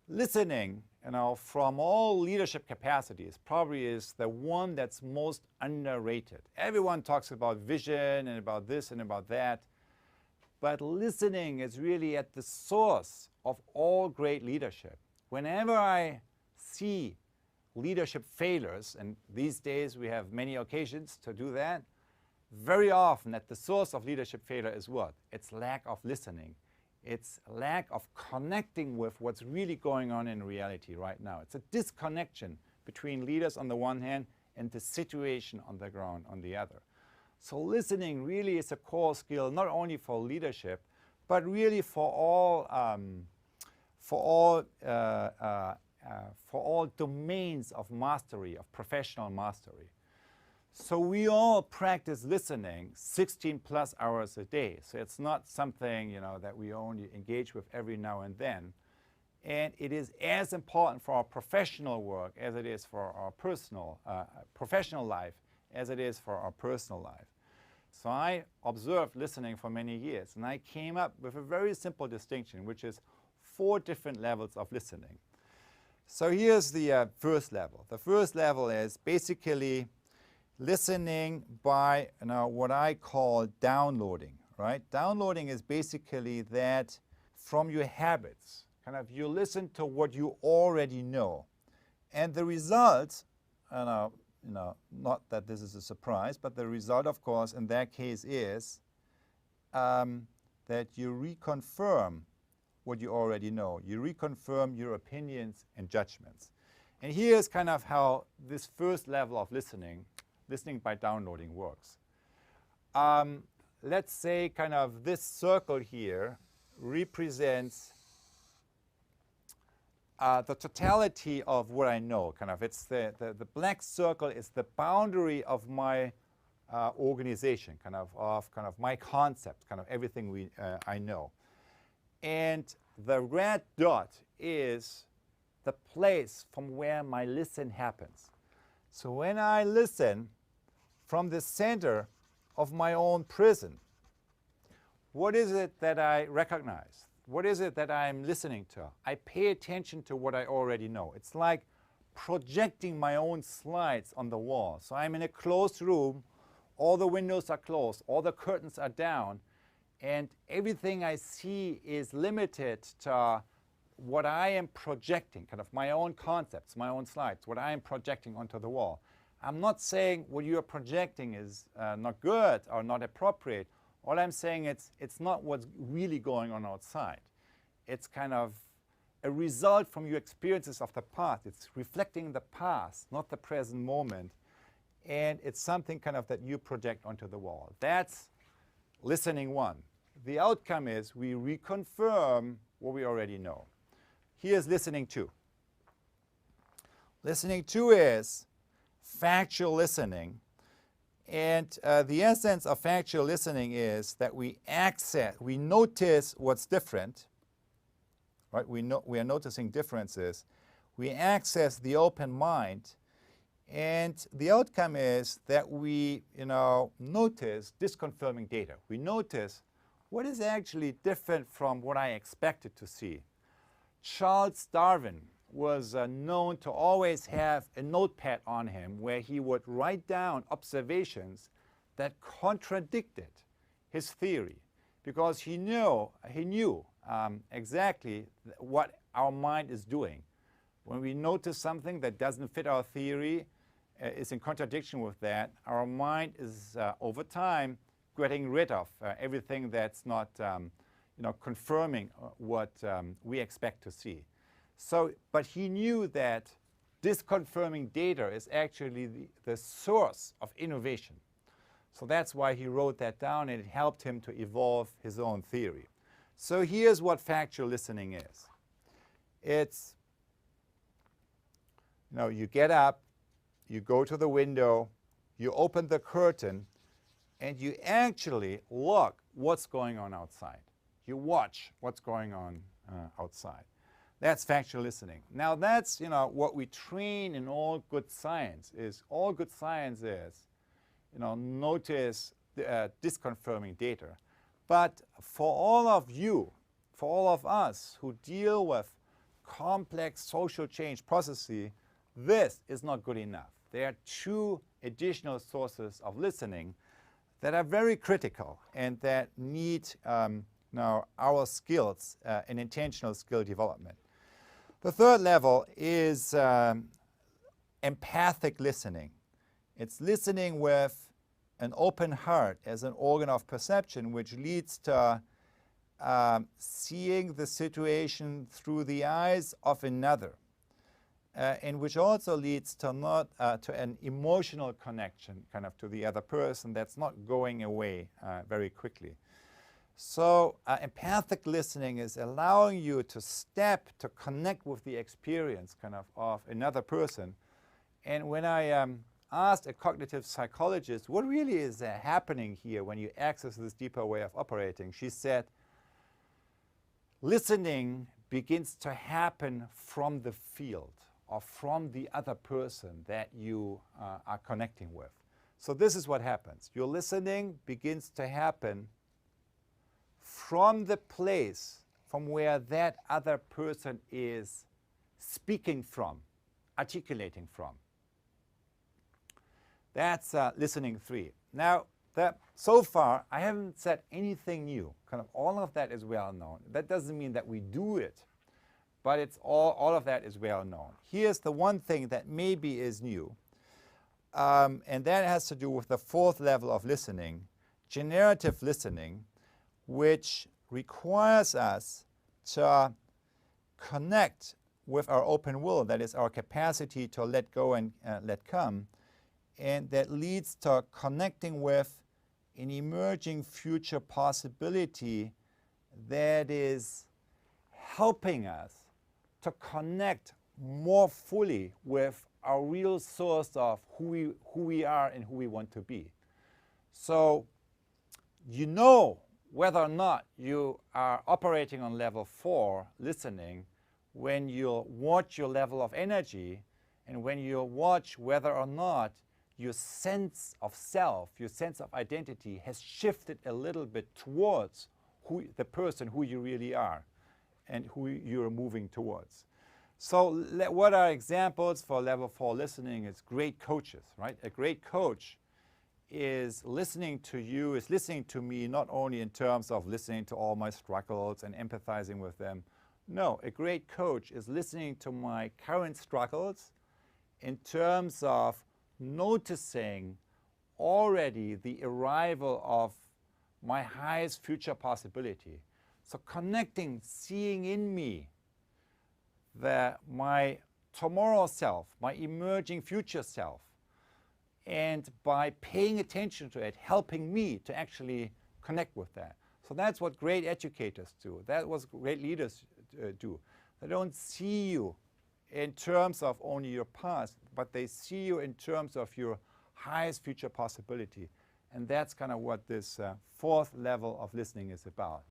listening, from all leadership capacities, probably is the one that's most underrated. Everyone talks about vision and about this and about that, but listening is really at the source of all great leadership. Whenever I see leadership failures, and these days we have many occasions to do that, very often at the source of leadership failure is what? It's lack of listening. It's lack of connecting with what's really going on in reality right now. It's a disconnection between leaders on the one hand and the situation on the ground on the other. So listening really is a core skill, not only for leadership, but really for all domains of mastery, of professional mastery. So we all practice listening 16 plus hours a day. So it's not something, that we only engage with every now and then. And it is as important for our professional work as it is for our professional life as it is for our personal life. So I observed listening for many years, and I came up with a very simple distinction, which is 4 different levels of listening. So here's the first level. The first level is basically listening by what I call downloading, right? Downloading is basically that from your habits, you listen to what you already know. And the result, not that this is a surprise, but the result, of course, in that case is that you reconfirm what you already know. You reconfirm your opinions and judgments. And here's how this first level of listening by downloading works. Let's say this circle here represents the totality of what I know. It's the black circle is the boundary of my organization, of my concept, everything I know. And the red dot is the place from where my listen happens. So when I listen from the center of my own prison, what is it that I recognize? What is it that I'm listening to? I pay attention to what I already know. It's like projecting my own slides on the wall. So I'm in a closed room, all the windows are closed, all the curtains are down, and everything I see is limited to what I am projecting, my own concepts, my own slides, what I am projecting onto the wall. I'm not saying what you're projecting is not good or not appropriate. All I'm saying it's not what's really going on outside. It's a result from your experiences of the past. It's reflecting the past, not the present moment. And it's something that you project onto the wall. That's listening 1. The outcome is we reconfirm what we already know. Here's listening 2. Listening 2 is factual listening. And the essence of factual listening is that we notice what's different, right? We are noticing differences. We access the open mind. And the outcome is that we, notice disconfirming data. We notice what is actually different from what I expected to see. Charles Darwin was known to always have a notepad on him where he would write down observations that contradicted his theory, because he knew exactly what our mind is doing. When we notice something that doesn't fit our theory, is in contradiction with that, our mind is over time getting rid of everything that's not confirming what we expect to see. So, but he knew that disconfirming data is actually the source of innovation. So that's why he wrote that down, and it helped him to evolve his own theory. So here's what factual listening is. It's, you get up, you go to the window, you open the curtain, and you actually look what's going on outside. You watch what's going on outside. That's factual listening. Now that's, what we train in all good science is, notice disconfirming data. But for all of you, for all of us who deal with complex social change processes, this is not good enough. There are two additional sources of listening that are very critical and that need now our skills and intentional skill development. The third level is empathic listening. It's listening with an open heart as an organ of perception, which leads to seeing the situation through the eyes of another, and which also leads to to an emotional connection kind of to the other person that's not going away very quickly. So empathic listening is allowing you to step to connect with the experience kind of another person. And when I asked a cognitive psychologist, what really is happening here when you access this deeper way of operating, she said, listening begins to happen from the field or from the other person that you are connecting with. So this is what happens. Your listening begins to happen from the place from where that other person is speaking from, articulating from. That's listening 3. Now, so far, I haven't said anything new. Kind of all of that is well known. That doesn't mean that we do it, but it's all of that is well known. Here's the one thing that maybe is new, and that has to do with the fourth level of listening, generative listening, which requires us to connect with our open will, that is our capacity to let go and let come, and that leads to connecting with an emerging future possibility that is helping us to connect more fully with our real source of who we are and who we want to be. So you know whether or not you are operating on level 4, listening, when you watch your level of energy and when you watch whether or not your sense of self, your sense of identity has shifted a little bit towards the person who you really are and who you're moving towards. So what are examples for level 4 listening? It's great coaches, right? A great coach is listening to you, is listening to me, not only in terms of listening to all my struggles and empathizing with them. No, a great coach is listening to my current struggles in terms of noticing already the arrival of my highest future possibility. So connecting, seeing in me my tomorrow self, my emerging future self, and by paying attention to it, helping me to actually connect with that. So that's what great educators do. That's what great leaders do. They don't see you in terms of only your past, but they see you in terms of your highest future possibility. And that's kind of what this fourth level of listening is about.